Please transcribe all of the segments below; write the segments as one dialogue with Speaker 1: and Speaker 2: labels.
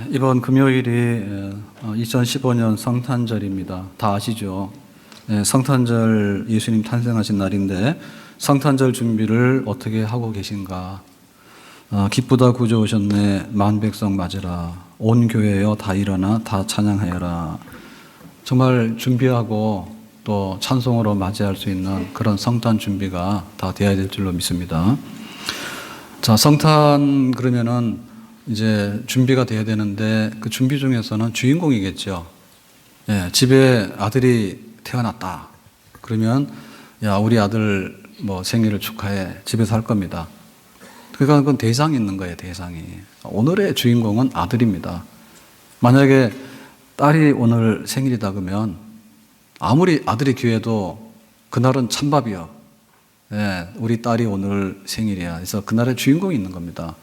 Speaker 1: 이번 금요일이 2015년 성탄절입니다. 다 아시죠? 성탄절 예수님 탄생하신 날인데 성탄절 준비를 어떻게 하고 계신가? 기쁘다 구주 오셨네 만백성 맞으라 온 교회여 다 일어나 다 찬양하여라. 정말 준비하고 또 찬송으로 맞이할 수 있는 그런 성탄 준비가 다 되어야 될 줄로 믿습니다. 자, 성탄 그러면은 이제 준비가 돼야 되는데 그 준비 중에서는 주인공이겠죠. 집에 아들이 태어났다. 그러면 야, 우리 아들 뭐 생일을 축하해. 집에서 할 겁니다. 그러니까 그건 대상이 있는 거예요, 대상이. 오늘의 주인공은 아들입니다. 만약에 딸이 오늘 생일이다 그러면 아무리 아들이 귀해도 그날은 찬밥이요. 우리 딸이 오늘 생일이야. 그래서 그날의 주인공이 있는 겁니다.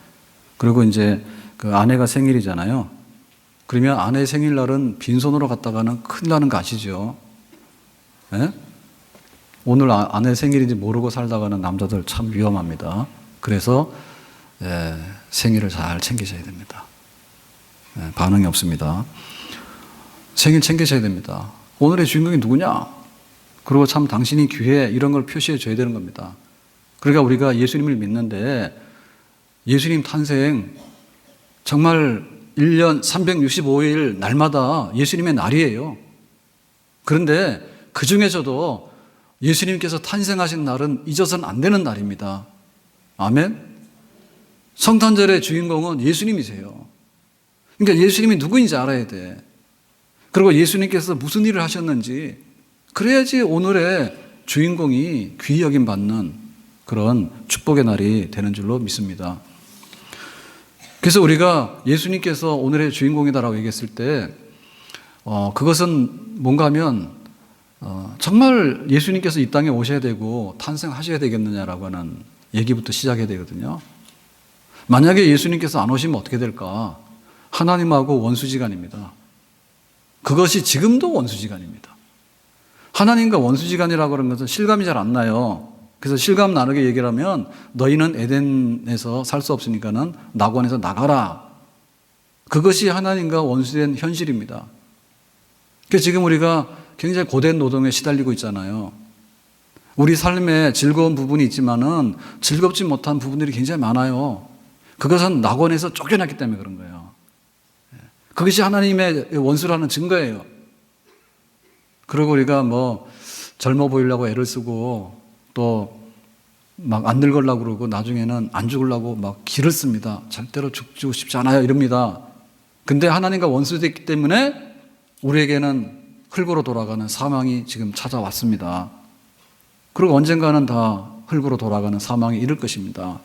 Speaker 1: 그리고 이제 그 아내가 생일이잖아요. 그러면 아내 생일날은 빈손으로 갔다가는 큰일 나는 거 아시죠? 오늘 아내 생일인지 모르고 살다가는 남자들 참 위험합니다. 그래서 생일을 잘 챙기셔야 됩니다. 반응이 없습니다. 생일 챙기셔야 됩니다. 오늘의 주인공이 누구냐? 그리고 참 당신이 귀해 이런 걸 표시해 줘야 되는 겁니다. 그러니까 우리가 예수님을 믿는데 예수님 탄생 정말 1년 365일 날마다 예수님의 날이에요. 그런데 그 중에서도 예수님께서 탄생하신 날은 잊어서는 안 되는 날입니다. 아멘? 성탄절의 주인공은 예수님이세요. 그러니까 예수님이 누구인지 알아야 돼. 그리고 예수님께서 무슨 일을 하셨는지 그래야지 오늘의 주인공이 귀히 여김받는 그런 축복의 날이 되는 줄로 믿습니다. 그래서 우리가 예수님께서 오늘의 주인공이다라고 얘기했을 때 그것은 뭔가 하면 정말 예수님께서 이 땅에 오셔야 되고 탄생하셔야 되겠느냐라고 하는 얘기부터 시작해야 되거든요. 만약에 예수님께서 안 오시면 어떻게 될까? 하나님하고 원수지간입니다. 그것이 지금도 원수지간입니다. 하나님과 원수지간이라고 하는 것은 실감이 잘 안 나요. 그래서 실감 나누게 얘기를 하면 너희는 에덴에서 살 수 없으니까는 낙원에서 나가라. 그것이 하나님과 원수된 현실입니다. 그래서 지금 우리가 굉장히 고된 노동에 시달리고 있잖아요. 우리 삶에 즐거운 부분이 있지만은 즐겁지 못한 부분들이 굉장히 많아요. 그것은 낙원에서 쫓겨났기 때문에 그런 거예요. 그것이 하나님의 원수라는 증거예요. 그리고 우리가 뭐 젊어 보이려고 애를 쓰고 또 막 안 늙으려고 그러고 나중에는 안 죽으려고 막 기를 씁니다. 절대로 죽고 싶지 않아요 이럽니다. 근데 하나님과 원수됐기 때문에 우리에게는 흙으로 돌아가는 사망이 지금 찾아왔습니다. 그리고 언젠가는 다 흙으로 돌아가는 사망이 이를 것입니다.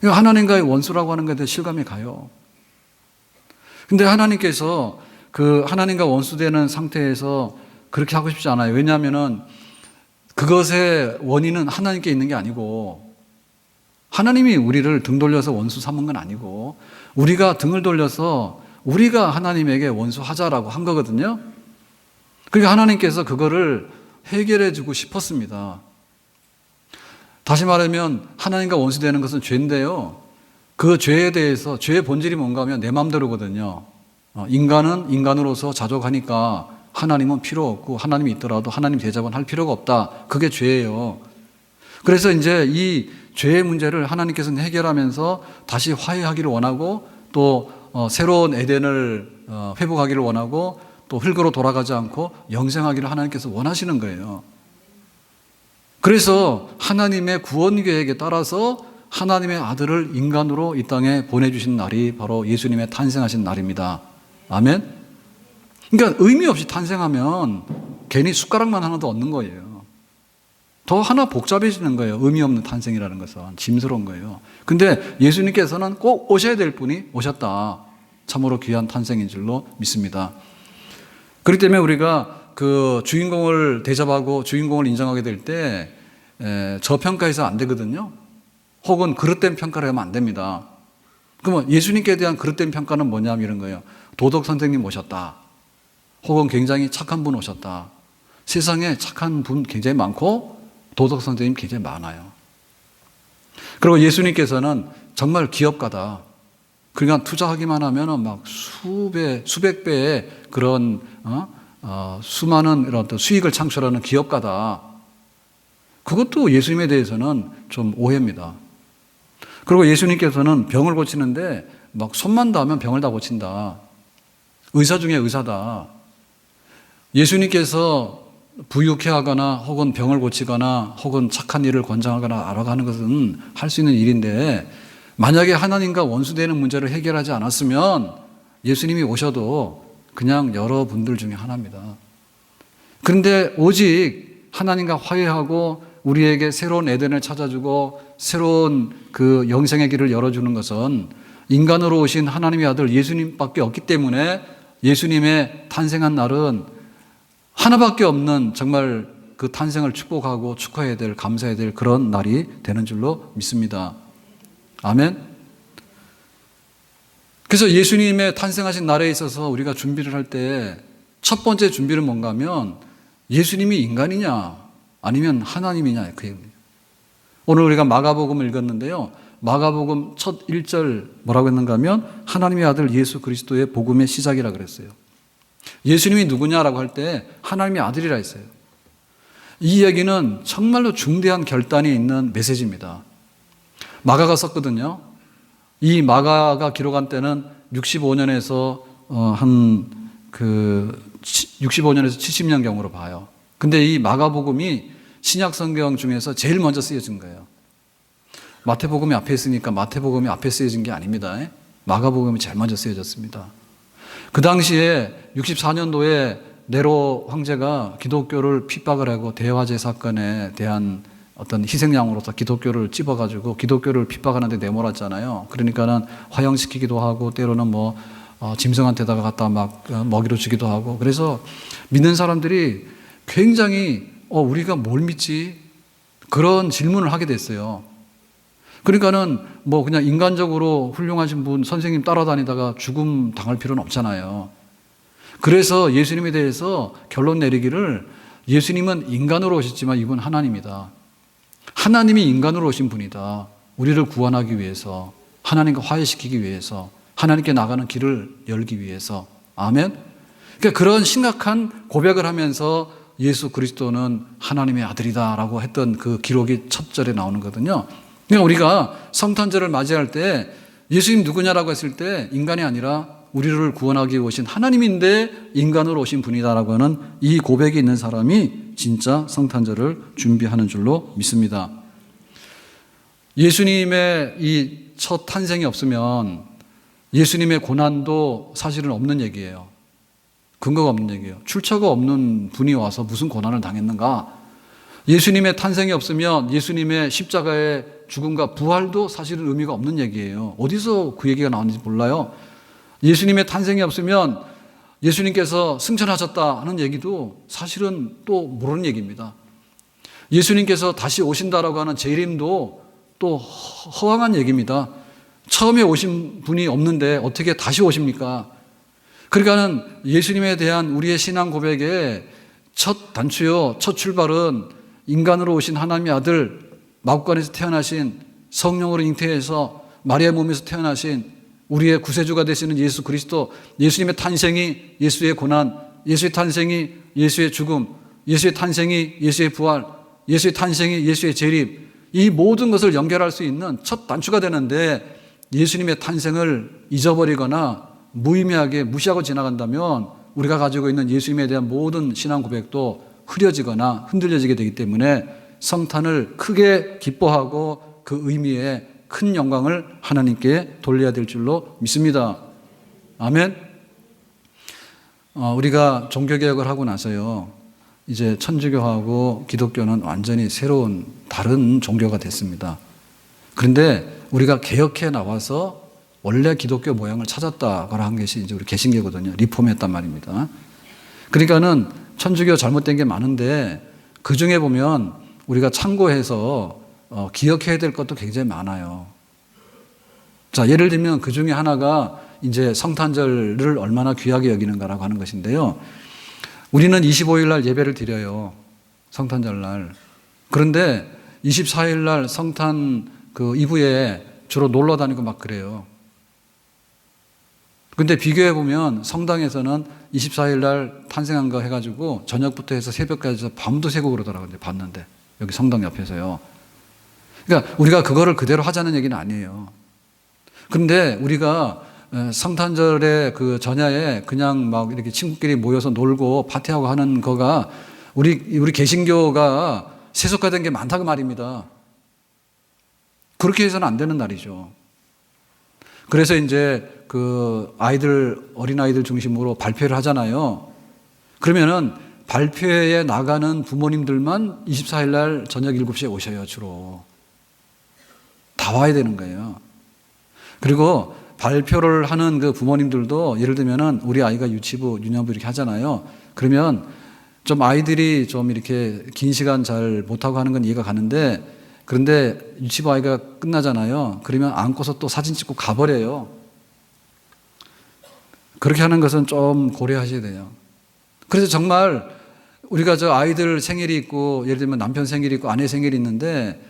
Speaker 1: 하나님과의 원수라고 하는 것에 대해 실감이 가요. 근데 하나님께서 그 하나님과 원수되는 상태에서 그렇게 하고 싶지 않아요. 왜냐하면은 그것의 원인은 하나님께 있는 게 아니고 하나님이 우리를 등 돌려서 원수 삼은 건 아니고 우리가 등을 돌려서 우리가 하나님에게 원수하자라고 한 거거든요. 그러니까 하나님께서 그거를 해결해 주고 싶었습니다. 다시 말하면 하나님과 원수되는 것은 죄인데요. 그 죄에 대해서 죄의 본질이 뭔가 하면 내 마음대로거든요. 인간은 인간으로서 자족하니까 하나님은 필요 없고 하나님이 있더라도 하나님 대접은 할 필요가 없다. 그게 죄예요. 그래서 이제 이 죄의 문제를 하나님께서는 해결하면서 다시 화해하기를 원하고 또 새로운 에덴을 회복하기를 원하고 또 흙으로 돌아가지 않고 영생하기를 하나님께서 원하시는 거예요. 그래서 하나님의 구원 계획에 따라서 하나님의 아들을 인간으로 이 땅에 보내주신 날이 바로 예수님의 탄생하신 날입니다. 아멘? 그러니까 의미 없이 탄생하면 괜히 숟가락만 하나 더 얻는 거예요. 더 하나 복잡해지는 거예요. 의미 없는 탄생이라는 것은 짐스러운 거예요. 근데 예수님께서는 꼭 오셔야 될 분이 오셨다. 참으로 귀한 탄생인 줄로 믿습니다. 그렇기 때문에 우리가 그 주인공을 대접하고 주인공을 인정하게 될 때 저평가해서 안 되거든요. 혹은 그릇된 평가를 하면 안 됩니다. 그러면 예수님께 대한 그릇된 평가는 뭐냐면 이런 거예요. 도덕 선생님 오셨다. 혹은 굉장히 착한 분 오셨다. 세상에 착한 분 굉장히 많고 도덕 선생님 굉장히 많아요. 그리고 예수님께서는 정말 기업가다. 그러니까 투자하기만 하면은 막 수백 배의 그런 수많은 이런 어떤 수익을 창출하는 기업가다. 그것도 예수님에 대해서는 좀 오해입니다. 그리고 예수님께서는 병을 고치는데 막 손만 닿으면 병을 다 고친다. 의사 중에 의사다. 예수님께서 부유케 하거나 혹은 병을 고치거나 혹은 착한 일을 권장하거나 알아가는 것은 할 수 있는 일인데 만약에 하나님과 원수되는 문제를 해결하지 않았으면 예수님이 오셔도 그냥 여러분들 중에 하나입니다. 그런데 오직 하나님과 화해하고 우리에게 새로운 에덴을 찾아주고 새로운 그 영생의 길을 열어주는 것은 인간으로 오신 하나님의 아들 예수님밖에 없기 때문에 예수님의 탄생한 날은 하나밖에 없는 정말 그 탄생을 축복하고 축하해야 될, 감사해야 될 그런 날이 되는 줄로 믿습니다. 아멘. 그래서 예수님의 탄생하신 날에 있어서 우리가 준비를 할 때 첫 번째 준비는 뭔가 하면 예수님이 인간이냐 아니면 하나님이냐 그 얘기입니다. 오늘 우리가 마가복음을 읽었는데요. 마가복음 첫 1절 뭐라고 했는가 하면 하나님의 아들 예수 그리스도의 복음의 시작이라 그랬어요. 예수님이 누구냐라고 할 때 하나님의 아들이라 했어요. 이 얘기는 정말로 중대한 결단이 있는 메시지입니다. 마가가 썼거든요. 이 마가가 기록한 때는 65년에서 65년에서 70년경으로 봐요. 근데 이 마가복음이 신약 성경 중에서 제일 먼저 쓰여진 거예요. 마태복음이 앞에 있으니까 마태복음이 앞에 쓰여진 게 아닙니다. 마가복음이 제일 먼저 쓰여졌습니다. 그 당시에 64년도에 네로 황제가 기독교를 핍박을 하고 대화제 사건에 대한 어떤 희생양으로서 기독교를 찝어가지고 기독교를 핍박하는데 내몰았잖아요. 그러니까는 화형시키기도 하고 때로는 짐승한테다가 갖다 막 먹이로 주기도 하고 그래서 믿는 사람들이 굉장히 우리가 뭘 믿지? 그런 질문을 하게 됐어요. 그러니까는 그냥 인간적으로 훌륭하신 분 선생님 따라다니다가 죽음 당할 필요는 없잖아요. 그래서 예수님에 대해서 결론 내리기를 예수님은 인간으로 오셨지만 이분 하나님이다. 하나님이 인간으로 오신 분이다. 우리를 구원하기 위해서 하나님과 화해시키기 위해서 하나님께 나가는 길을 열기 위해서. 아멘. 그러니까 그런 심각한 고백을 하면서 예수 그리스도는 하나님의 아들이다라고 했던 그 기록이 첫 절에 나오는 거거든요. 그러니까 우리가 성탄절을 맞이할 때 예수님 누구냐라고 했을 때 인간이 아니라 우리를 구원하기 위해 오신 하나님인데 인간으로 오신 분이다라고 하는 이 고백이 있는 사람이 진짜 성탄절을 준비하는 줄로 믿습니다. 예수님의 이 첫 탄생이 없으면 예수님의 고난도 사실은 없는 얘기예요. 근거가 없는 얘기예요. 출처가 없는 분이 와서 무슨 고난을 당했는가? 예수님의 탄생이 없으면 예수님의 십자가의 죽음과 부활도 사실은 의미가 없는 얘기예요. 어디서 그 얘기가 나오는지 몰라요. 예수님의 탄생이 없으면 예수님께서 승천하셨다 하는 얘기도 사실은 또 모르는 얘기입니다. 예수님께서 다시 오신다라고 하는 재림도 또 허황한 얘기입니다. 처음에 오신 분이 없는데 어떻게 다시 오십니까? 그러니까는 예수님에 대한 우리의 신앙 고백의 첫 단추요, 첫 출발은 인간으로 오신 하나님의 아들, 마구간에서 태어나신 성령으로 잉태해서 마리아의 몸에서 태어나신 우리의 구세주가 되시는 예수 그리스도, 예수님의 탄생이 예수의 고난, 예수의 탄생이 예수의 죽음, 예수의 탄생이 예수의 부활, 예수의 탄생이 예수의 재림, 이 모든 것을 연결할 수 있는 첫 단추가 되는데 예수님의 탄생을 잊어버리거나 무의미하게 무시하고 지나간다면 우리가 가지고 있는 예수님에 대한 모든 신앙 고백도 흐려지거나 흔들려지게 되기 때문에 성탄을 크게 기뻐하고 그 의미에 큰 영광을 하나님께 돌려야 될 줄로 믿습니다. 아멘. 우리가 종교개혁을 하고 나서요, 이제 천주교하고 기독교는 완전히 새로운 다른 종교가 됐습니다. 그런데 우리가 개혁해 나와서 원래 기독교 모양을 찾았다고 한 것이 이제 우리 개신교거든요. 리폼했단 말입니다. 그러니까는 천주교 잘못된 게 많은데 그 중에 보면 우리가 참고해서 기억해야 될 것도 굉장히 많아요. 자, 예를 들면 그 중에 하나가 이제 성탄절을 얼마나 귀하게 여기는가라고 하는 것인데요. 우리는 25일 날 예배를 드려요. 성탄절 날. 그런데 24일 날 성탄 그 이후에 주로 놀러 다니고 막 그래요. 근데 비교해 보면 성당에서는 24일 날 탄생한 거 해가지고 저녁부터 해서 새벽까지 해서 밤도 새고 그러더라고요. 봤는데 여기 성당 옆에서요. 그러니까 우리가 그거를 그대로 하자는 얘기는 아니에요. 그런데 우리가 성탄절에 그 전야에 그냥 막 이렇게 친구끼리 모여서 놀고 파티하고 하는 거가 우리 개신교가 세속화된 게 많다고 말입니다. 그렇게 해서는 안 되는 날이죠. 그래서 이제 그 어린아이들 중심으로 발표를 하잖아요. 그러면은 발표회에 나가는 부모님들만 24일 날 저녁 7시에 오셔요, 주로. 다 와야 되는 거예요. 그리고 발표를 하는 그 부모님들도 예를 들면은 우리 아이가 유치부, 유년부 이렇게 하잖아요. 그러면 좀 아이들이 좀 이렇게 긴 시간 잘 못하고 하는 건 이해가 가는데 그런데 유치부 아이가 끝나잖아요. 그러면 안고서 또 사진 찍고 가버려요. 그렇게 하는 것은 좀 고려하셔야 돼요. 그래서 정말 우리가 저 아이들 생일이 있고 예를 들면 남편 생일이 있고 아내 생일이 있는데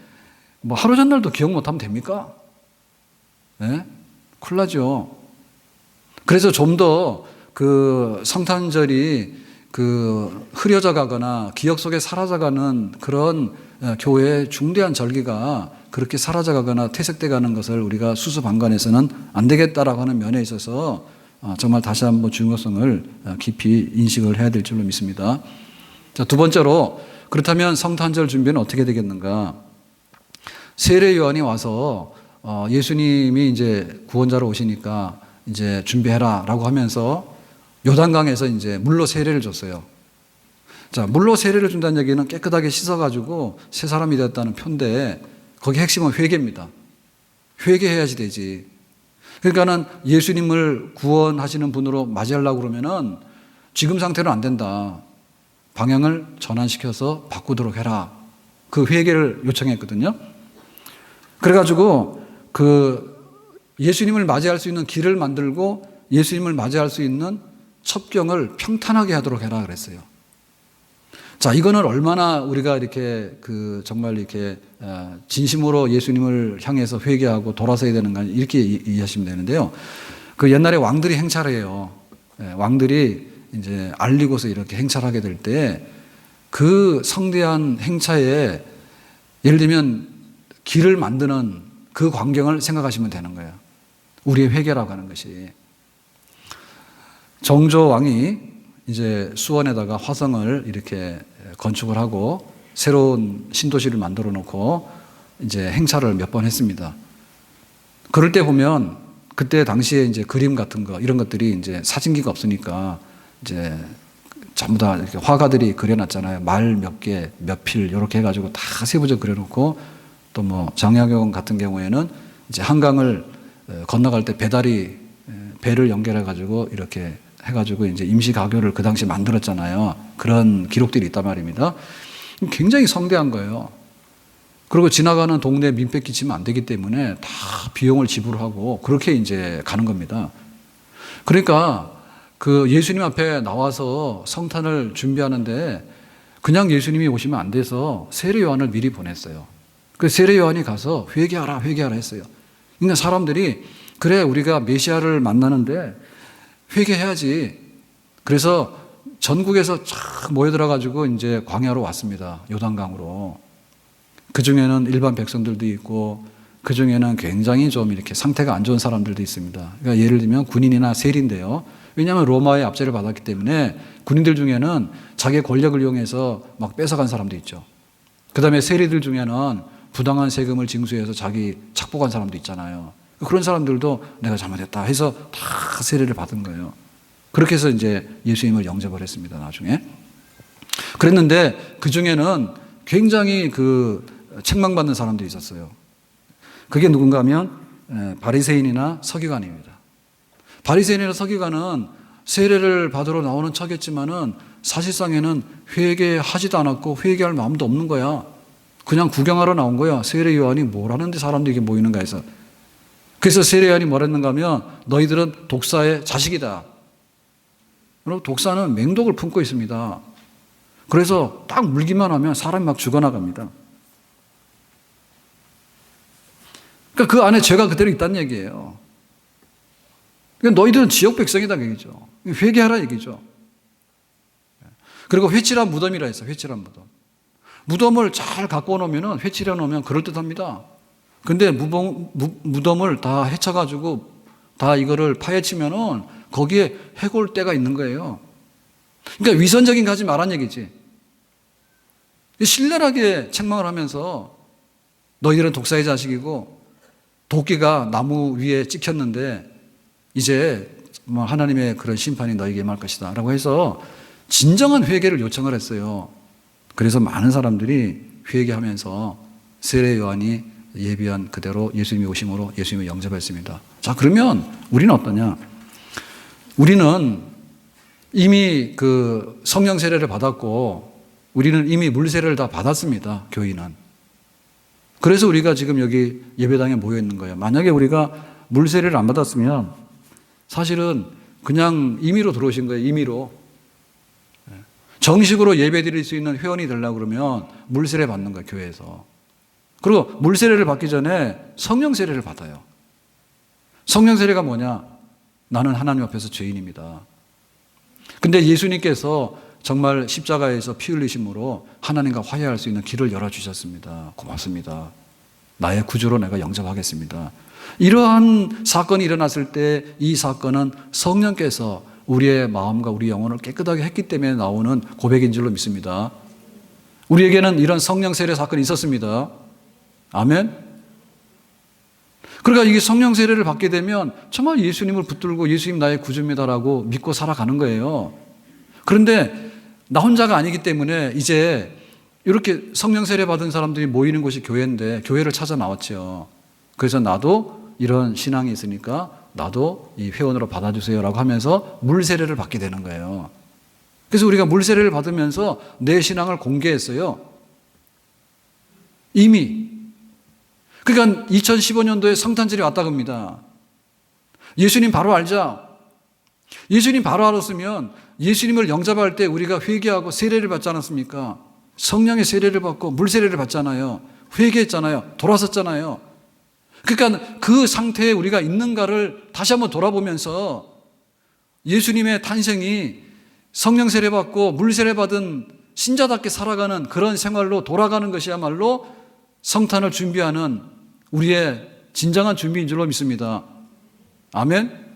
Speaker 1: 뭐 하루 전날도 기억 못하면 됩니까? 네? 큰일 나죠. 그래서 좀 더 그 성탄절이 그 흐려져 가거나 기억 속에 사라져가는 그런 교회의 중대한 절기가 그렇게 사라져가거나 퇴색돼 가는 것을 우리가 수수방관해서는 안 되겠다라고 하는 면에 있어서 정말 다시 한번 중요성을 깊이 인식을 해야 될 줄로 믿습니다. 자, 두 번째로 그렇다면 성탄절 준비는 어떻게 되겠는가? 세례 요한이 와서 예수님이 이제 구원자로 오시니까 이제 준비해라라고 하면서 요단강에서 이제 물로 세례를 줬어요. 자, 물로 세례를 준다는 얘기는 깨끗하게 씻어가지고 새 사람이 되었다는 표인데 거기 핵심은 회개입니다. 회개해야지 되지. 그러니까는 예수님을 구원하시는 분으로 맞이하려고 그러면은 지금 상태로 안 된다. 방향을 전환시켜서 바꾸도록 해라. 그 회개를 요청했거든요. 그래가지고 그 예수님을 맞이할 수 있는 길을 만들고 예수님을 맞이할 수 있는 첩경을 평탄하게 하도록 해라 그랬어요. 자, 이거는 얼마나 우리가 이렇게 그 정말 이렇게 진심으로 예수님을 향해서 회개하고 돌아서야 되는가 이렇게 이해하시면 되는데요. 그 옛날에 왕들이 행차를 해요. 왕들이 이제 알리고서 이렇게 행차를 하게 될 때 그 성대한 행차에 예를 들면 길을 만드는 그 광경을 생각하시면 되는 거예요. 우리의 회개라고 하는 것이. 정조 왕이 이제 수원에다가 화성을 이렇게 건축을 하고 새로운 신도시를 만들어 놓고 이제 행차를 몇 번 했습니다. 그럴 때 보면 그때 당시에 이제 그림 같은 거 이런 것들이 이제 사진기가 없으니까 이제 전부 다 이렇게 화가들이 그려놨잖아요. 말 몇 개, 몇 필 이렇게 해가지고 다 세부적 그려놓고 또 뭐 정약용 같은 경우에는 이제 한강을 건너갈 때 배를 연결해가지고 이렇게 해가지고 이제 임시가교를 그 당시 만들었잖아요. 그런 기록들이 있단 말입니다. 굉장히 성대한 거예요. 그리고 지나가는 동네에 민폐 끼치면 안 되기 때문에 다 비용을 지불하고 그렇게 이제 가는 겁니다. 그러니까 그 예수님 앞에 나와서 성탄을 준비하는데 그냥 예수님이 오시면 안 돼서 세례 요한을 미리 보냈어요. 그 세례 요한이 가서 회개하라 했어요. 그러니까 사람들이 그래 우리가 메시아를 만나는데 회개해야지. 그래서 전국에서 쫙 모여들어가지고 이제 광야로 왔습니다. 요단강으로. 그 중에는 일반 백성들도 있고, 그 중에는 굉장히 좀 이렇게 상태가 안 좋은 사람들도 있습니다. 그러니까 예를 들면 군인이나 세리인데요. 왜냐하면 로마의 압제를 받았기 때문에 군인들 중에는 자기의 권력을 이용해서 막 뺏어간 사람도 있죠. 그 다음에 세리들 중에는 부당한 세금을 징수해서 자기 착복한 사람도 있잖아요. 그런 사람들도 내가 잘못했다 해서 다 세례를 받은 거예요. 그렇게 해서 이제 예수님을 영접을 했습니다, 나중에. 그랬는데 그 중에는 굉장히 그 책망받는 사람들이 있었어요. 그게 누군가 하면 바리새인이나 서기관입니다. 바리새인이나 서기관은 세례를 받으러 나오는 척했지만은 사실상에는 회개하지도 않았고 회개할 마음도 없는 거야. 그냥 구경하러 나온 거야. 세례 요한이 뭘 하는데 사람들이 이렇게 모이는가 해서. 그래서 세례 요한이 뭘 했는가 하면 너희들은 독사의 자식이다. 그리고 독사는 맹독을 품고 있습니다. 그래서 딱 물기만 하면 사람이 막 죽어나갑니다. 그러니까 그 안에 죄가 그대로 있다는 얘기예요. 너희들은 지역 백성이다 얘기죠. 회개하라 얘기죠. 그리고 회칠한 무덤이라 했어요. 회칠한 무덤. 무덤을 잘 갖고 놓으면, 회칠해 놓으면 그럴듯합니다. 근데 무덤을 다 헤쳐가지고 다 이거를 파헤치면은 거기에 해골대가 있는 거예요. 그러니까 위선적인 거 하지 말란 얘기지. 신랄하게 책망을 하면서 너희들은 독사의 자식이고 도끼가 나무 위에 찍혔는데 이제 뭐 하나님의 그런 심판이 너희에게 임할 것이다 라고 해서 진정한 회개를 요청을 했어요. 그래서 많은 사람들이 회개하면서 세례 요한이 예비한 그대로 예수님이 오심으로 예수님을 영접했습니다. 자, 그러면 우리는 어떠냐? 우리는 이미 그 성령 세례를 받았고 우리는 이미 물 세례를 다 받았습니다. 교인은. 그래서 우리가 지금 여기 예배당에 모여 있는 거예요. 만약에 우리가 물 세례를 안 받았으면 사실은 그냥 임의로 들어오신 거예요. 임의로. 정식으로 예배 드릴 수 있는 회원이 되려고 그러면 물 세례 받는 거예요. 교회에서. 그리고 물 세례를 받기 전에 성령 세례를 받아요. 성령 세례가 뭐냐? 나는 하나님 앞에서 죄인입니다. 근데 예수님께서 정말 십자가에서 피 흘리심으로 하나님과 화해할 수 있는 길을 열어주셨습니다. 고맙습니다. 나의 구주로 내가 영접하겠습니다. 이러한 사건이 일어났을 때 이 사건은 성령께서 우리의 마음과 우리 영혼을 깨끗하게 했기 때문에 나오는 고백인 줄로 믿습니다. 우리에게는 이런 성령 세례 사건이 있었습니다. 아멘. 그러니까 이게 성령 세례를 받게 되면 정말 예수님을 붙들고 예수님 나의 구주입니다라고 믿고 살아가는 거예요. 그런데 나 혼자가 아니기 때문에 이제 이렇게 성령 세례 받은 사람들이 모이는 곳이 교회인데 교회를 찾아 나왔죠. 그래서 나도 이런 신앙이 있으니까 나도 이 회원으로 받아주세요라고 하면서 물 세례를 받게 되는 거예요. 그래서 우리가 물 세례를 받으면서 내 신앙을 공개했어요. 이미. 그러니까 2015년도에 성탄절이 왔다 겁니다. 예수님 바로 알자. 예수님 바로 알았으면 예수님을 영접할 때 우리가 회개하고 세례를 받지 않았습니까? 성령의 세례를 받고 물 세례를 받잖아요. 회개했잖아요. 돌아섰잖아요. 그러니까 그 상태에 우리가 있는가를 다시 한번 돌아보면서 예수님의 탄생이 성령 세례 받고 물 세례 받은 신자답게 살아가는 그런 생활로 돌아가는 것이야말로 성탄을 준비하는 우리의 진정한 준비인 줄로 믿습니다. 아멘.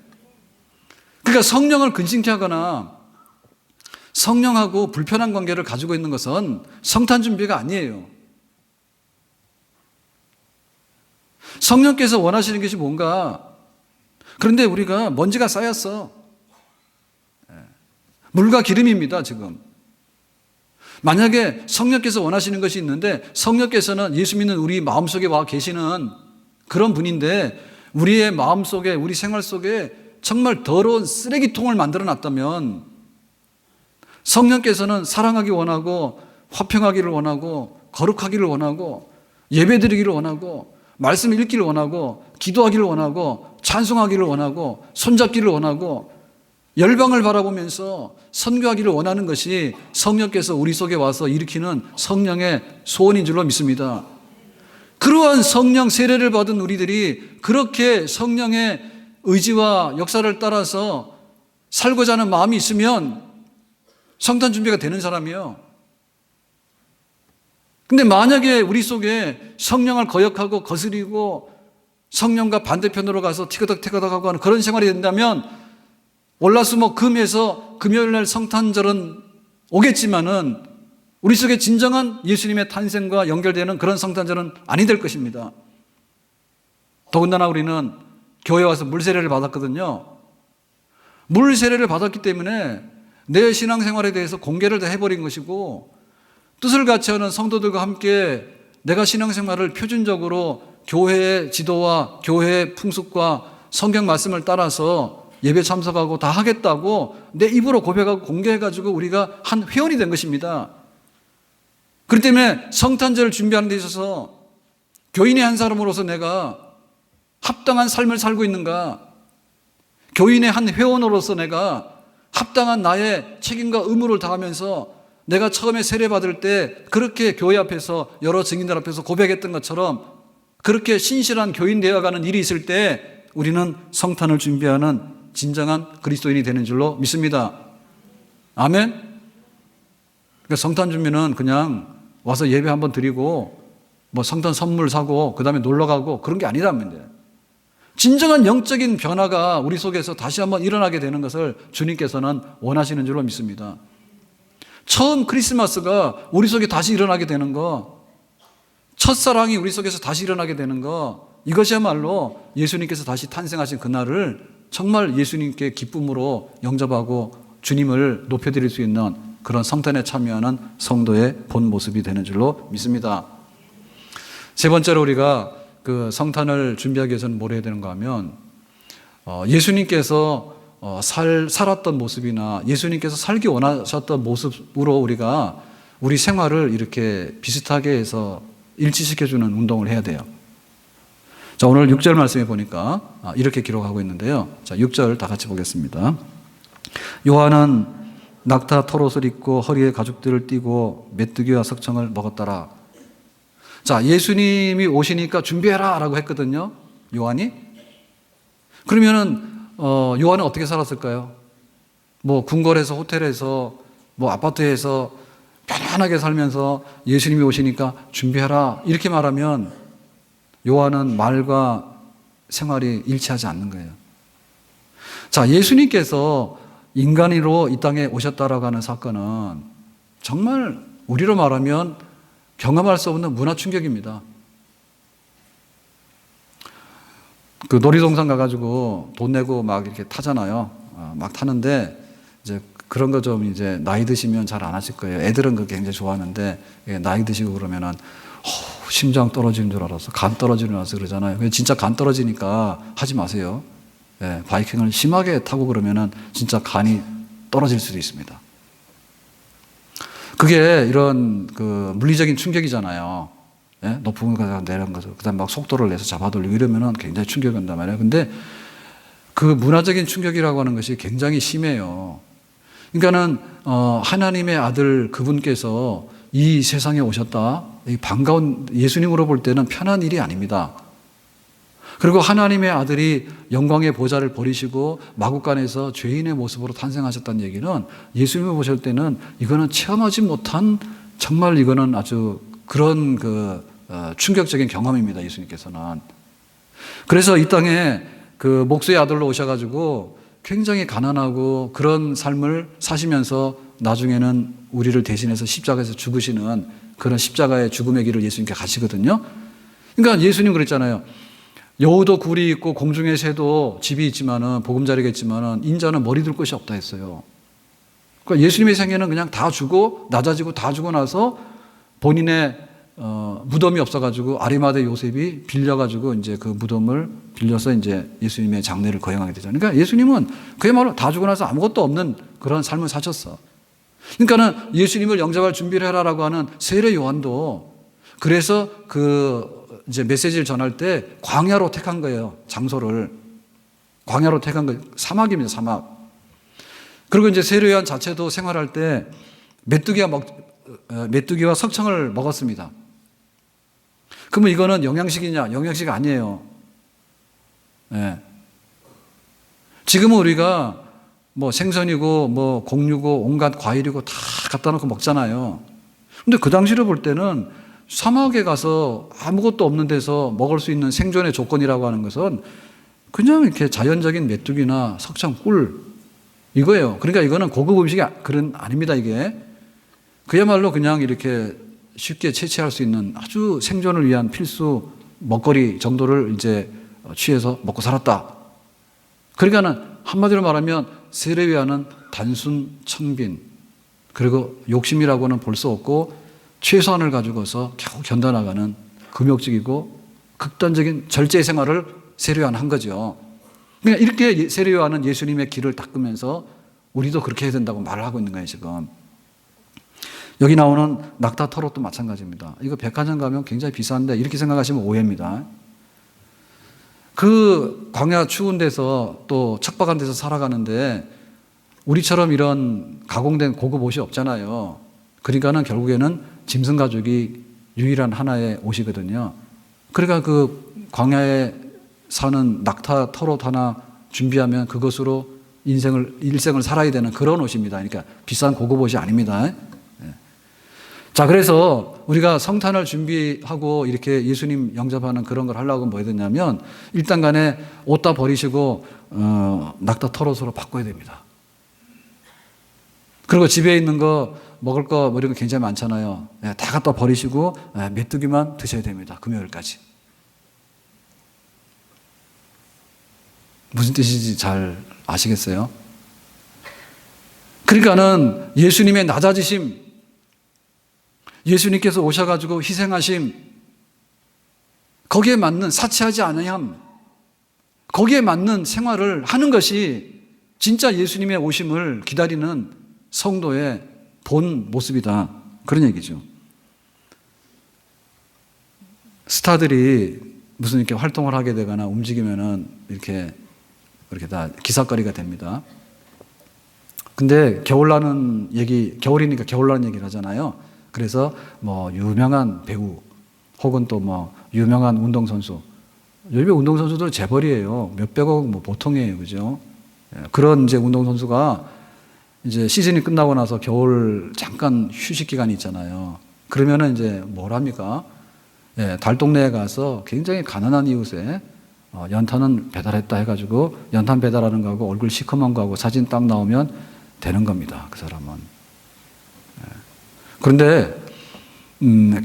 Speaker 1: 그러니까 성령을 근심케 하거나 성령하고 불편한 관계를 가지고 있는 것은 성탄 준비가 아니에요. 성령께서 원하시는 것이 뭔가? 그런데 우리가 먼지가 쌓였어. 물과 기름입니다, 지금. 만약에 성령께서 원하시는 것이 있는데 성령께서는 예수 믿는 우리 마음속에 와 계시는 그런 분인데 우리의 마음속에 우리 생활 속에 정말 더러운 쓰레기통을 만들어 놨다면 성령께서는 사랑하기 원하고 화평하기를 원하고 거룩하기를 원하고 예배드리기를 원하고 말씀 읽기를 원하고 기도하기를 원하고 찬송하기를 원하고 손잡기를 원하고 열방을 바라보면서 선교하기를 원하는 것이 성령께서 우리 속에 와서 일으키는 성령의 소원인 줄로 믿습니다. 그러한 성령 세례를 받은 우리들이 그렇게 성령의 의지와 역사를 따라서 살고자 하는 마음이 있으면 성탄 준비가 되는 사람이요. 근데 만약에 우리 속에 성령을 거역하고 거스리고 성령과 반대편으로 가서 티거덕 하고 하는 그런 생활이 된다면 월화수목금에서 금요일날 성탄절은 오겠지만은 우리 속에 진정한 예수님의 탄생과 연결되는 그런 성탄절은 아니 될 것입니다. 더군다나 우리는 교회 와서 물세례를 받았거든요. 물세례를 받았기 때문에 내 신앙생활에 대해서 공개를 다 해버린 것이고 뜻을 같이 하는 성도들과 함께 내가 신앙생활을 표준적으로 교회의 지도와 교회의 풍습과 성경 말씀을 따라서 예배 참석하고 다 하겠다고 내 입으로 고백하고 공개해가지고 우리가 한 회원이 된 것입니다. 그렇기 때문에 성탄절을 준비하는 데 있어서 교인의 한 사람으로서 내가 합당한 삶을 살고 있는가, 교인의 한 회원으로서 내가 합당한 나의 책임과 의무를 다하면서 내가 처음에 세례받을 때 그렇게 교회 앞에서 여러 증인들 앞에서 고백했던 것처럼 그렇게 신실한 교인 되어가는 일이 있을 때 우리는 성탄을 준비하는 진정한 그리스도인이 되는 줄로 믿습니다. 아멘? 그러니까 성탄 준비는 그냥 와서 예배 한번 드리고 뭐 성탄 선물 사고 그 다음에 놀러 가고 그런 게 아니라면 진정한 영적인 변화가 우리 속에서 다시 한번 일어나게 되는 것을 주님께서는 원하시는 줄로 믿습니다. 처음 크리스마스가 우리 속에 다시 일어나게 되는 거, 첫사랑이 우리 속에서 다시 일어나게 되는 거, 이것이야말로 예수님께서 다시 탄생하신 그날을 정말 예수님께 기쁨으로 영접하고 주님을 높여드릴 수 있는 그런 성탄에 참여하는 성도의 본 모습이 되는 줄로 믿습니다. 세 번째로 우리가 그 성탄을 준비하기 위해서는 뭘 해야 되는가 하면 예수님께서 살았던 모습이나 예수님께서 살기 원하셨던 모습으로 우리가 우리 생활을 이렇게 비슷하게 해서 일치시켜주는 운동을 해야 돼요. 자, 오늘 6절 말씀에 보니까 이렇게 기록하고 있는데요. 자, 6절 다 같이 보겠습니다. 요한은 낙타 털옷을 입고 허리에 가죽들을 띠고 메뚜기와 석청을 먹었더라. 자, 예수님이 오시니까 준비해라 라고 했거든요, 요한이. 그러면은 요한은 어떻게 살았을까요? 뭐 궁궐에서, 호텔에서, 뭐 아파트에서 편안하게 살면서 예수님이 오시니까 준비해라 이렇게 말하면 요한은 말과 생활이 일치하지 않는 거예요. 자, 예수님께서 인간으로 이 땅에 오셨다라고 하는 사건은 정말 우리로 말하면 경험할 수 없는 문화 충격입니다. 그 놀이동산 가가지고 돈 내고 막 이렇게 타잖아요. 막 타는데 이제 그런 거 좀 이제 나이 드시면 잘 안 하실 거예요. 애들은 그거 굉장히 좋아하는데 나이 드시고 그러면은 심장 떨어지는 줄 알았어. 간 떨어지는 줄 알았어 그러잖아요. 진짜 간 떨어지니까 하지 마세요. 예, 바이킹을 심하게 타고 그러면은 진짜 간이 떨어질 수도 있습니다. 그게 이런 그 물리적인 충격이잖아요. 예? 높은 곳에 내려간 거죠. 그 다음에 막 속도를 내서 잡아돌리고 이러면은 굉장히 충격이 온단 말이에요. 근데 그 문화적인 충격이라고 하는 것이 굉장히 심해요. 그러니까는, 하나님의 아들 그분께서 이 세상에 오셨다. 이 반가운 예수님으로 볼 때는 편한 일이 아닙니다. 그리고 하나님의 아들이 영광의 보좌를 버리시고 마국간에서 죄인의 모습으로 탄생하셨다는 얘기는 예수님을 보실 때는 이거는 체험하지 못한 정말 이거는 아주 그런 충격적인 경험입니다. 예수님께서는. 그래서 이 땅에 그 목수의 아들로 오셔가지고 굉장히 가난하고 그런 삶을 사시면서 나중에는 우리를 대신해서 십자가에서 죽으시는 그런 십자가의 죽음의 길을 예수님께 가시거든요. 그러니까 예수님 그랬잖아요. 여우도 굴이 있고 공중의 새도 집이 있지만은 보금자리가 있지만은 인자는 머리 둘 곳이 없다 했어요. 그러니까 예수님의 생애는 그냥 다 주고 낮아지고 다 주고 나서 본인의 무덤이 없어가지고 아리마대 요셉이 빌려가지고 이제 그 무덤을 빌려서 이제 예수님의 장례를 거행하게 되잖아요. 그러니까 예수님은 그야말로 다 주고 나서 아무것도 없는 그런 삶을 사셨어. 그러니까는 예수님을 영접할 준비를 해라라고 하는 세례 요한도 그래서 이제 메시지를 전할 때 광야로 택한 거예요. 장소를. 광야로 택한 거예요. 사막입니다, 사막. 그리고 이제 세례 요한 자체도 생활할 때 메뚜기와 석청을 먹었습니다. 그러면 이거는 영양식이냐? 영양식 아니에요. 네. 지금은 우리가 뭐 생선이고 뭐 곡류고 온갖 과일이고 다 갖다 놓고 먹잖아요. 근데 그 당시를 볼 때는 사막에 가서 아무것도 없는 데서 먹을 수 있는 생존의 조건이라고 하는 것은 그냥 이렇게 자연적인 메뚜기나 석청, 꿀 이거예요. 그러니까 이거는 고급 음식이 아닙니다. 이게 그야말로 그냥 이렇게 쉽게 채취할 수 있는 아주 생존을 위한 필수 먹거리 정도를 이제 취해서 먹고 살았다. 그러니까는 한마디로 말하면 세례 요한은 단순 청빈 그리고 욕심이라고는 볼 수 없고 최소한을 가지고서 겨우 견뎌나가는 금욕적이고 극단적인 절제 생활을 세례 요한 한 거죠. 그러니까 이렇게 세례 요한은 예수님의 길을 닦으면서 우리도 그렇게 해야 된다고 말을 하고 있는 거예요, 지금. 여기 나오는 낙타 털옷도 마찬가지입니다. 이거 백화점 가면 굉장히 비싼데 이렇게 생각하시면 오해입니다. 그 광야 추운 데서 또 척박한 데서 살아가는데 우리처럼 이런 가공된 고급 옷이 없잖아요. 그러니까는 결국에는 짐승 가죽이 유일한 하나의 옷이거든요. 그러니까 그 광야에 사는 낙타 털옷 하나 준비하면 그것으로 일생을 살아야 되는 그런 옷입니다. 그러니까 비싼 고급 옷이 아닙니다. 자, 그래서 우리가 성탄을 준비하고 이렇게 예수님 영접하는 그런 걸 하려고 뭐 해야 되냐면 일단 간에 옷 다 버리시고 낙타 털옷으로 바꿔야 됩니다. 그리고 집에 있는 거 먹을 거 뭐 이런 거 굉장히 많잖아요. 다 갖다 버리시고 메뚜기만 드셔야 됩니다. 금요일까지. 무슨 뜻인지 잘 아시겠어요? 그러니까는 예수님의 낮아지심, 예수님께서 오셔가지고 희생하심, 거기에 맞는 사치하지 않으함, 거기에 맞는 생활을 하는 것이 진짜 예수님의 오심을 기다리는 성도의 본 모습이다. 그런 얘기죠. 스타들이 무슨 이렇게 활동을 하게 되거나 움직이면은 이렇게 다 기사거리가 됩니다. 근데 겨울나는 얘기, 겨울이니까 겨울나는 얘기를 하잖아요. 그래서 뭐 유명한 배우 혹은 또 뭐 유명한 운동선수, 요즘에 운동선수들 재벌이에요. 몇백억 뭐 보통이에요. 그죠? 그런 이제 운동선수가 이제 시즌이 끝나고 나서 겨울 잠깐 휴식 기간이 있잖아요. 그러면은 이제 뭘 합니까? 달동네에 가서 굉장히 가난한 이웃에 연탄은 배달했다 해가지고 연탄 배달하는 거하고 얼굴 시커먼 거하고 사진 딱 나오면 되는 겁니다. 그 사람은. 그런데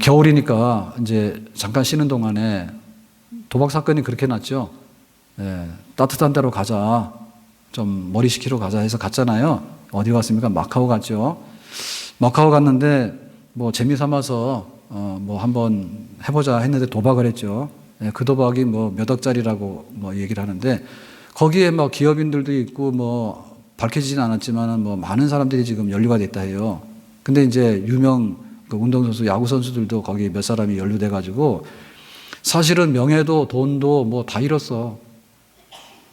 Speaker 1: 겨울이니까 이제 잠깐 쉬는 동안에 도박 사건이 그렇게 났죠. 따뜻한 데로 가자, 좀 머리 식히러 가자 해서 갔잖아요. 어디 갔습니까? 마카오 갔죠. 마카오 갔는데 뭐 재미삼아서 뭐 한번 해보자 했는데 도박을 했죠. 그 도박이 뭐 몇 억짜리라고 뭐 얘기를 하는데 거기에 뭐 기업인들도 있고 뭐 밝혀지진 않았지만은 뭐 많은 사람들이 지금 연루가 됐다 해요. 근데 이제 유명 그 운동선수, 야구선수들도 거기 몇 사람이 연루돼가지고 사실은 명예도 돈도 뭐 다 잃었어.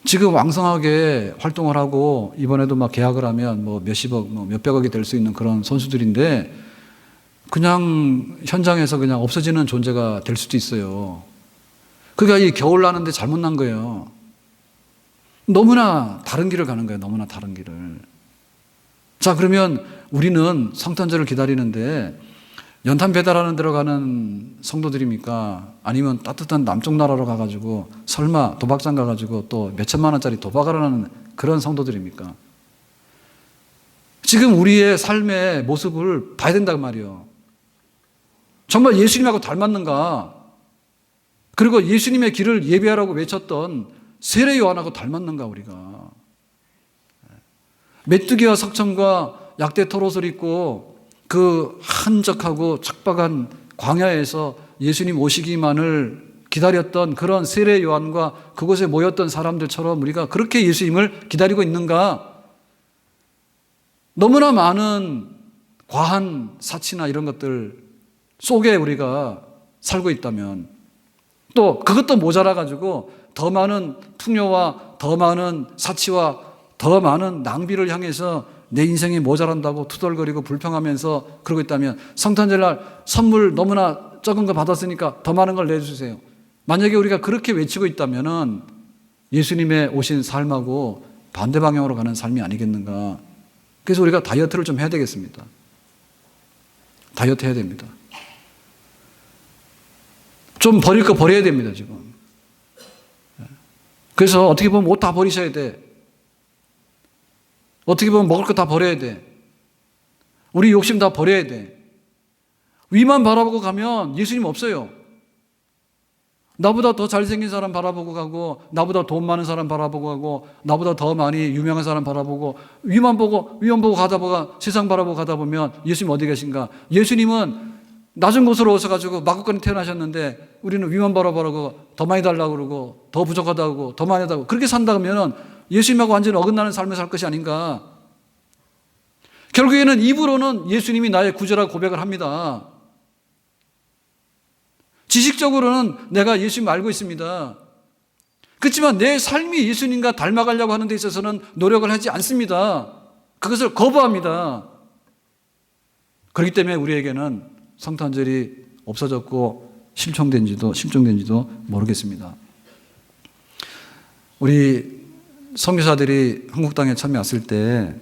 Speaker 1: 지금 왕성하게 활동을 하고 이번에도 막 계약을 하면 뭐 몇십억, 뭐 몇백억이 될 수 있는 그런 선수들인데 그냥 현장에서 그냥 없어지는 존재가 될 수도 있어요. 그러니까 이 겨울 나는데 잘못 난 거예요. 너무나 다른 길을 가는 거예요. 너무나 다른 길을. 자, 그러면 우리는 성탄절을 기다리는데 연탄 배달하는 데로 가는 성도들입니까? 아니면 따뜻한 남쪽 나라로 가가지고 설마 도박장 가가지고 또 몇천만 원짜리 도박을 하는 그런 성도들입니까? 지금 우리의 삶의 모습을 봐야 된단 말이에요. 정말 예수님하고 닮았는가? 그리고 예수님의 길을 예배하라고 외쳤던 세례 요한하고 닮았는가 우리가? 메뚜기와 석청과 약대 털옷을 입고 그 한적하고 척박한 광야에서 예수님 오시기만을 기다렸던 그런 세례 요한과 그곳에 모였던 사람들처럼 우리가 그렇게 예수님을 기다리고 있는가? 너무나 많은 과한 사치나 이런 것들 속에 우리가 살고 있다면 또 그것도 모자라 가지고 더 많은 풍요와 더 많은 사치와 더 많은 낭비를 향해서 내 인생이 모자란다고 투덜거리고 불평하면서 그러고 있다면 성탄절날 선물 너무나 적은 거 받았으니까 더 많은 걸 내주세요. 만약에 우리가 그렇게 외치고 있다면 예수님의 오신 삶하고 반대 방향으로 가는 삶이 아니겠는가. 그래서 우리가 다이어트를 좀 해야 되겠습니다. 다이어트 해야 됩니다. 좀 버릴 거 버려야 됩니다, 지금. 그래서 어떻게 보면 옷 다 버리셔야 돼. 어떻게 보면 먹을 거 다 버려야 돼. 우리 욕심 다 버려야 돼. 위만 바라보고 가면 예수님 없어요. 나보다 더 잘생긴 사람 바라보고 가고, 나보다 돈 많은 사람 바라보고 가고, 나보다 더 많이 유명한 사람 바라보고, 위만 보고 가다 보가 세상 바라보고 가다 보면 예수님 어디 계신가? 예수님은 낮은 곳으로 오셔가지고 마구간에 태어나셨는데 우리는 위만 바라보고 더 많이 달라고 그러고 더 부족하다고 더 많이 하다고 그렇게 산다 그러면 예수님하고 완전히 어긋나는 삶을 살 것이 아닌가. 결국에는 입으로는 예수님이 나의 구주라고 고백을 합니다. 지식적으로는 내가 예수님 알고 있습니다. 그렇지만 내 삶이 예수님과 닮아가려고 하는 데 있어서는 노력을 하지 않습니다. 그것을 거부합니다. 그렇기 때문에 우리에게는 성탄절이 없어졌고 실종된지도 모르겠습니다. 우리 선교사들이 한국 땅에 처음에 왔을 때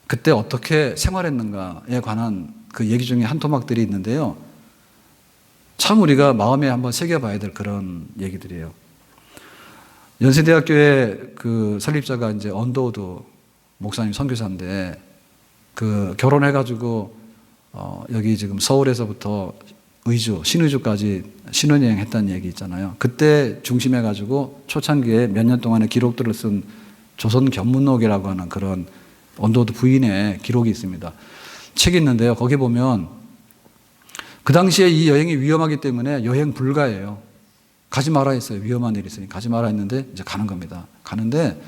Speaker 1: 그때 어떻게 생활했는가에 관한 그 얘기 중에 한 토막들이 있는데요. 참 우리가 마음에 한번 새겨봐야 될 그런 얘기들이에요. 연세대학교의 그 설립자가 이제 언더우드 목사님 선교사인데 그 결혼해가지고 여기 지금 서울에서부터 의주, 신의주까지 신혼여행 했다는 얘기 있잖아요. 그때 중심해가지고 초창기에 몇 년 동안의 기록들을 쓴 조선견문록이라고 하는 그런 언더우드 부인의 기록이 있습니다. 책이 있는데요. 거기 보면 그 당시에 이 여행이 위험하기 때문에 여행 불가예요. 가지 마라 했어요. 위험한 일이 있으니 가지 마라 했는데 이제 가는 겁니다. 가는데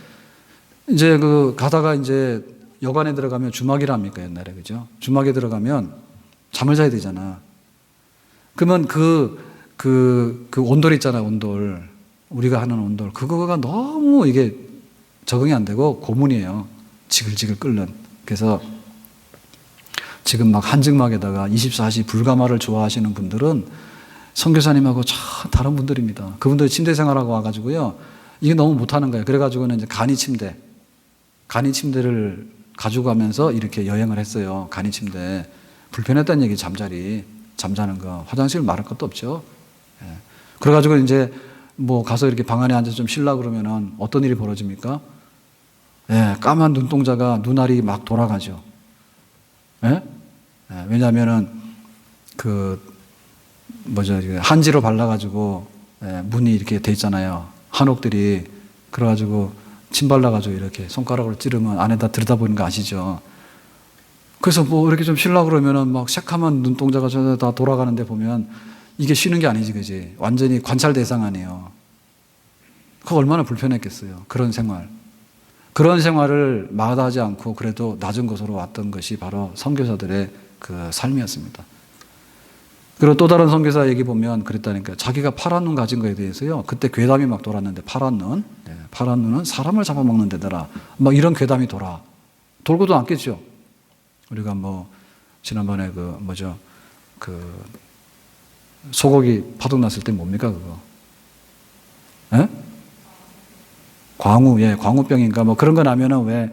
Speaker 1: 이제 그 가다가 이제 여관에 들어가면 주막이랍니까 옛날에 그죠? 주막에 들어가면 잠을 자야 되잖아. 그러면 그 온돌 있잖아요. 온돌 우리가 하는 온돌 그거가 너무 이게 적응이 안 되고 고문이에요. 지글지글 끓는. 그래서 지금 막 한증막에다가 24시 불가마를 좋아하시는 분들은 선교사님하고 참 다른 분들입니다. 그분들 침대 생활하고 와가지고요. 이게 너무 못하는 거예요. 그래가지고는 이제 간이 침대를 가지고 가면서 이렇게 여행을 했어요. 간이 침대. 불편했다는 얘기 잠자는 거. 화장실 말할 것도 없죠. 예. 그래가지고 이제 뭐 가서 이렇게 방 안에 앉아서 좀 쉬려고 그러면은 어떤 일이 벌어집니까? 예, 까만 눈동자가 눈알이 막 돌아가죠. 예? 예, 왜냐하면은 한지로 발라가지고 문이 이렇게 돼 있잖아요. 한옥들이 그래가지고 침 발라가지고 이렇게 손가락으로 찌르면 안에다 들여다보는 거 아시죠? 그래서 뭐 이렇게 좀 쉬려고 그러면은 막 새카만 눈동자가 전부 다 돌아가는데 보면 이게 쉬는 게 아니지, 그지? 완전히 관찰 대상 아니에요. 그거 얼마나 불편했겠어요. 그런 생활을 마다하지 않고 그래도 낮은 곳으로 왔던 것이 바로 선교사들의 그 삶이었습니다. 그리고 또 다른 선교사 얘기 보면 그랬다니까요. 자기가 파란 눈 가진 거에 대해서요. 그때 괴담이 막 돌았는데 파란 눈은 사람을 잡아먹는 데더라. 막 이런 괴담이 돌고도 않겠죠. 우리가 뭐 지난번에 소고기 파동 났을 때 뭡니까 그거? 예? 광우병인가 뭐 그런 거 나면은 왜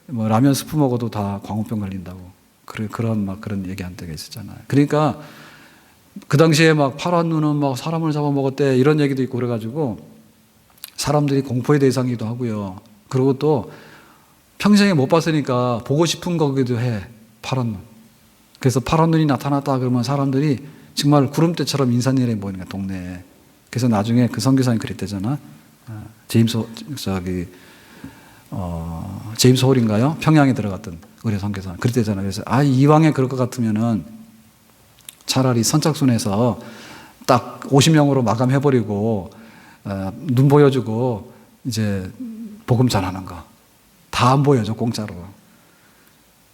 Speaker 1: 뭐 라면 스프 먹어도 다 광우병 걸린다고 그런 얘기 한 때가 있었잖아요. 그러니까 그 당시에 막 파란 눈은 막 사람을 잡아먹었대 이런 얘기도 있고 그래가지고 사람들이 공포의 대상이기도 하고요. 그리고 또 평생에 못 봤으니까 보고 싶은 거기도 해. 파란 눈. 그래서 파란 눈이 나타났다 그러면 사람들이 정말 구름대처럼 인산이래 보이는 거야 동네에. 그래서 나중에 그 선교사님 그랬대잖아. 제임스 홀인가요? 평양에 들어갔던 의뢰 선교사 그랬대잖아. 그래서 이왕에 그럴 것 같으면은 차라리 선착순에서 딱 50명으로 마감해버리고 눈 보여주고 이제 복음 전하는 거 다 안 보여줘 공짜로.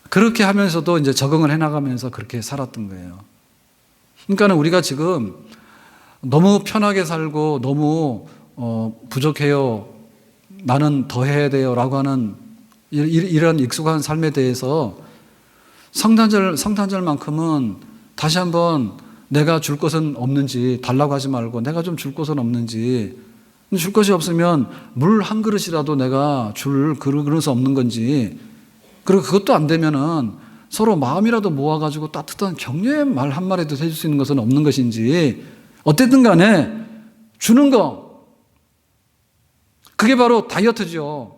Speaker 1: 그렇게 하면서도 이제 적응을 해나가면서 그렇게 살았던 거예요. 그러니까 우리가 지금 너무 편하게 살고 너무 부족해요. 나는 더 해야 돼요. 라고 하는 이런 익숙한 삶에 대해서 성탄절만큼은 다시 한번 내가 줄 것은 없는지 달라고 하지 말고 내가 좀 줄 것은 없는지 줄 것이 없으면 물 한 그릇이라도 내가 줄 그릇이 없는 건지 그리고 그것도 안 되면은 서로 마음이라도 모아가지고 따뜻한 격려의 말 한마디도 해줄 수 있는 것은 없는 것인지 어쨌든 간에 주는 거 그게 바로 다이어트죠.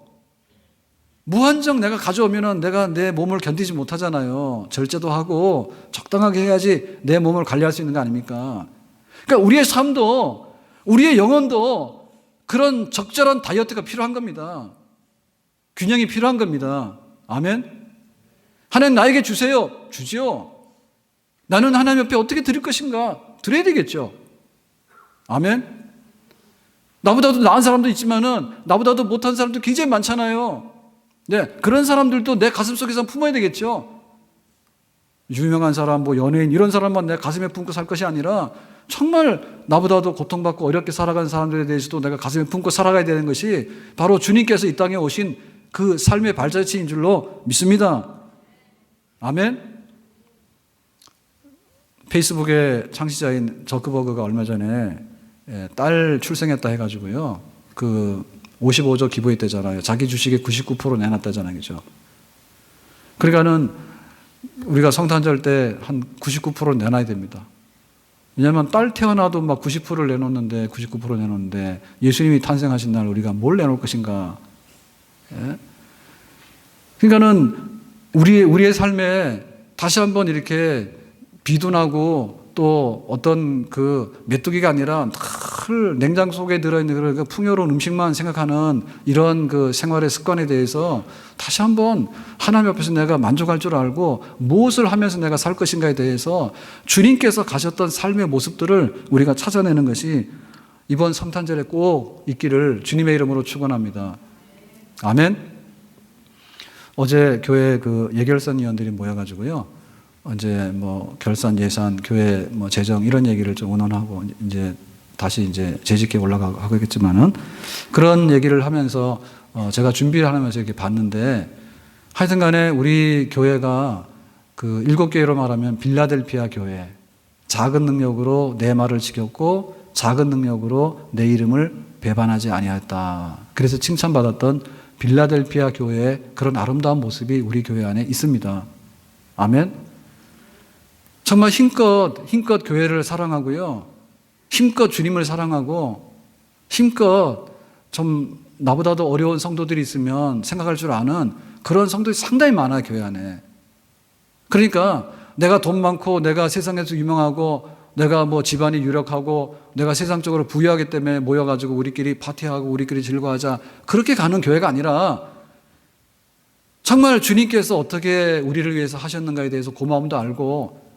Speaker 1: 무한정 내가 가져오면은 내가 내 몸을 견디지 못하잖아요. 절제도 하고 적당하게 해야지 내 몸을 관리할 수 있는 거 아닙니까? 그러니까 우리의 삶도 우리의 영혼도 그런 적절한 다이어트가 필요한 겁니다. 균형이 필요한 겁니다. 아멘. 하나님 나에게 주세요. 주죠. 나는 하나님 옆에 어떻게 드릴 것인가? 드려야 되겠죠. 아멘. 나보다도 나은 사람도 있지만은 나보다도 못한 사람도 굉장히 많잖아요. 네, 그런 사람들도 내 가슴 속에서 품어야 되겠죠. 유명한 사람, 뭐 연예인 이런 사람만 내 가슴에 품고 살 것이 아니라 정말 나보다도 고통받고 어렵게 살아가는 사람들에 대해서도 내가 가슴에 품고 살아가야 되는 것이 바로 주님께서 이 땅에 오신 그 삶의 발자취인 줄로 믿습니다. 아멘. 페이스북의 창시자인 저크버그가 얼마 전에 딸 출생했다 해가지고요. 그 55조 기부했대잖아요. 자기 주식의 99% 내놨다잖아요. 그죠? 그러니까는 우리가 성탄절 때 한 99% 내놔야 됩니다. 왜냐하면 딸 태어나도 막 90%를 내놓는데, 99% 내놓는데, 예수님이 탄생하신 날 우리가 뭘 내놓을 것인가? 예? 그러니까는 우리의 삶에 다시 한번 이렇게 비둔하고 또 어떤 그 메뚜기가 아니라 늘 냉장 속에 들어있는 그런 풍요로운 음식만 생각하는 이런 그 생활의 습관에 대해서 다시 한번 하나님 앞에서 내가 만족할 줄 알고 무엇을 하면서 내가 살 것인가에 대해서 주님께서 가셨던 삶의 모습들을 우리가 찾아내는 것이 이번 성탄절에 꼭 있기를 주님의 이름으로 축원합니다. 아멘. 어제 교회 그 예결선 위원들이 모여가지고요. 이제 뭐 결산 예산, 교회 뭐 재정 이런 얘기를 좀 의논하고 이제 다시 이제 재직에 올라가고 하겠지만은 그런 얘기를 하면서 제가 준비를 하면서 이렇게 봤는데 하여튼간에 우리 교회가 그 7교회로 말하면 빌라델피아 교회, 작은 능력으로 내 말을 지켰고 작은 능력으로 내 이름을 배반하지 아니하였다. 그래서 칭찬받았던 빌라델피아 교회의 그런 아름다운 모습이 우리 교회 안에 있습니다. 아멘. 정말 힘껏 교회를 사랑하고요. 힘껏 주님을 사랑하고 힘껏 좀 나보다도 어려운 성도들이 있으면 생각할 줄 아는 그런 성도들이 상당히 많아요, 교회 안에. 그러니까 내가 돈 많고 내가 세상에서 유명하고 내가 뭐 집안이 유력하고 내가 세상적으로 부유하기 때문에 모여가지고 우리끼리 파티하고 우리끼리 즐거워하자 그렇게 가는 교회가 아니라 정말 주님께서 어떻게 우리를 위해서 하셨는가에 대해서 고마움도 알고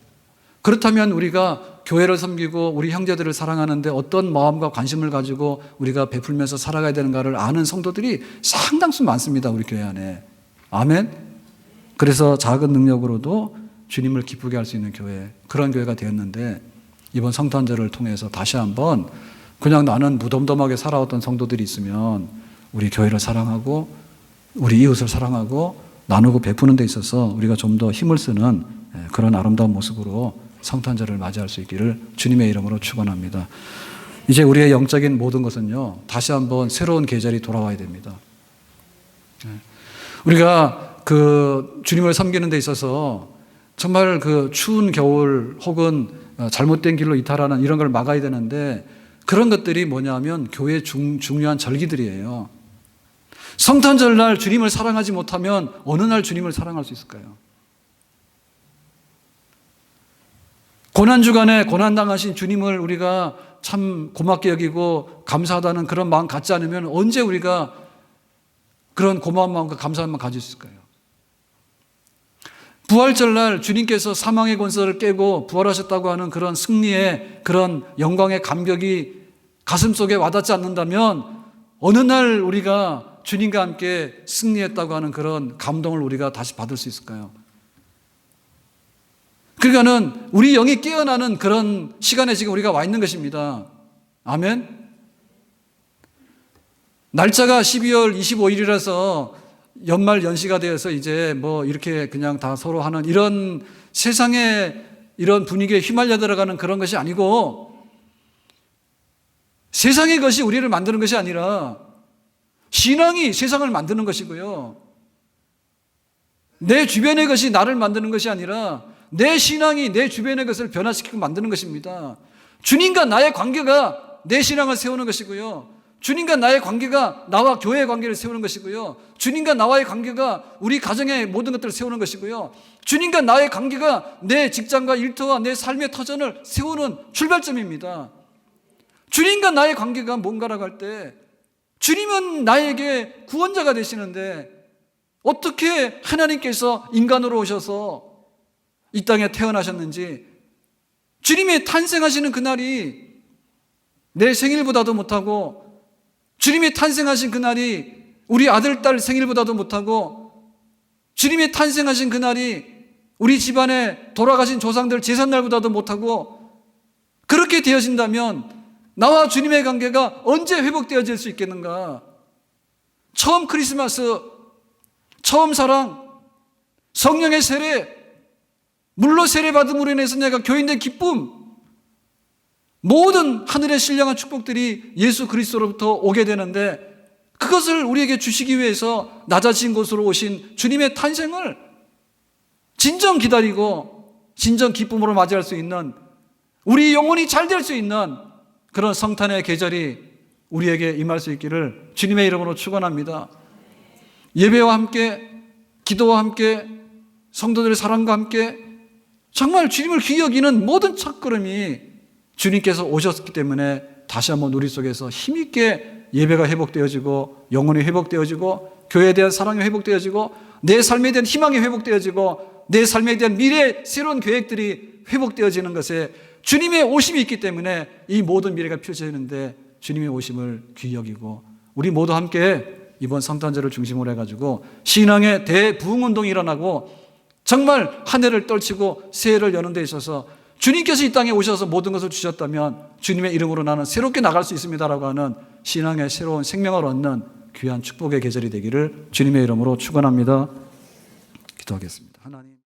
Speaker 1: 그렇다면 우리가 교회를 섬기고 우리 형제들을 사랑하는데 어떤 마음과 관심을 가지고 우리가 베풀면서 살아가야 되는가를 아는 성도들이 상당수 많습니다. 우리 교회 안에. 아멘. 그래서 작은 능력으로도 주님을 기쁘게 할 수 있는 교회, 그런 교회가 되었는데 이번 성탄절을 통해서 다시 한번 그냥 나는 무덤덤하게 살아왔던 성도들이 있으면 우리 교회를 사랑하고 우리 이웃을 사랑하고 나누고 베푸는 데 있어서 우리가 좀 더 힘을 쓰는 그런 아름다운 모습으로 성탄절을 맞이할 수 있기를 주님의 이름으로 축원합니다. 이제 우리의 영적인 모든 것은요, 다시 한번 새로운 계절이 돌아와야 됩니다. 우리가 그 주님을 섬기는 데 있어서 정말 그 추운 겨울 혹은 잘못된 길로 이탈하는 이런 걸 막아야 되는데 그런 것들이 뭐냐면 교회의 중요한 절기들이에요. 성탄절 날 주님을 사랑하지 못하면 어느 날 주님을 사랑할 수 있을까요? 고난주간에 고난당하신 주님을 우리가 참 고맙게 여기고 감사하다는 그런 마음 갖지 않으면 언제 우리가 그런 고마운 마음과 감사한 마음 가질 수 있을까요? 부활절날 주님께서 사망의 권세를 깨고 부활하셨다고 하는 그런 승리의 그런 영광의 감격이 가슴속에 와닿지 않는다면 어느 날 우리가 주님과 함께 승리했다고 하는 그런 감동을 우리가 다시 받을 수 있을까요? 그러니까는 우리 영이 깨어나는 그런 시간에 지금 우리가 와 있는 것입니다. 아멘. 날짜가 12월 25일이라서 연말 연시가 되어서 이제 뭐 이렇게 그냥 다 서로 하는 이런 세상의 이런 분위기에 휘말려 들어가는 그런 것이 아니고 세상의 것이 우리를 만드는 것이 아니라 신앙이 세상을 만드는 것이고요. 내 주변의 것이 나를 만드는 것이 아니라 내 신앙이 내 주변의 것을 변화시키고 만드는 것입니다. 주님과 나의 관계가 내 신앙을 세우는 것이고요. 주님과 나의 관계가 나와 교회의 관계를 세우는 것이고요. 주님과 나와의 관계가 우리 가정의 모든 것들을 세우는 것이고요. 주님과 나의 관계가 내 직장과 일터와 내 삶의 터전을 세우는 출발점입니다. 주님과 나의 관계가 뭔가라고 할 때 주님은 나에게 구원자가 되시는데 어떻게 하나님께서 인간으로 오셔서 이 땅에 태어나셨는지 주님이 탄생하시는 그날이 내 생일보다도 못하고 주님이 탄생하신 그날이 우리 아들, 딸 생일보다도 못하고 주님이 탄생하신 그날이 우리 집안에 돌아가신 조상들 제삿날보다도 못하고 그렇게 되어진다면 나와 주님의 관계가 언제 회복되어질 수 있겠는가? 처음 크리스마스, 처음 사랑, 성령의 세례, 물로 세례받음으로 인해서 내가 교인된 기쁨, 모든 하늘의 신령한 축복들이 예수 그리스도로부터 오게 되는데 그것을 우리에게 주시기 위해서 낮아진 곳으로 오신 주님의 탄생을 진정 기다리고 진정 기쁨으로 맞이할 수 있는, 우리 영혼이 잘 될 수 있는 그런 성탄의 계절이 우리에게 임할 수 있기를 주님의 이름으로 축원합니다. 예배와 함께, 기도와 함께, 성도들의 사랑과 함께 정말 주님을 귀히 여기는 모든 첫걸음이 주님께서 오셨기 때문에 다시 한번 우리 속에서 힘있게 예배가 회복되어지고, 영혼이 회복되어지고, 교회에 대한 사랑이 회복되어지고, 내 삶에 대한 희망이 회복되어지고, 내 삶에 대한 미래의 새로운 계획들이 회복되어지는 것에 주님의 오심이 있기 때문에 이 모든 미래가 펼쳐지는데, 주님의 오심을 귀히 여기고 우리 모두 함께 이번 성탄절을 중심으로 해가지고 신앙의 대부흥운동이 일어나고 정말 한 해를 떨치고 새해를 여는 데 있어서 주님께서 이 땅에 오셔서 모든 것을 주셨다면 주님의 이름으로 나는 새롭게 나갈 수 있습니다라고 하는 신앙의 새로운 생명을 얻는 귀한 축복의 계절이 되기를 주님의 이름으로 축원합니다. 기도하겠습니다. 하나님.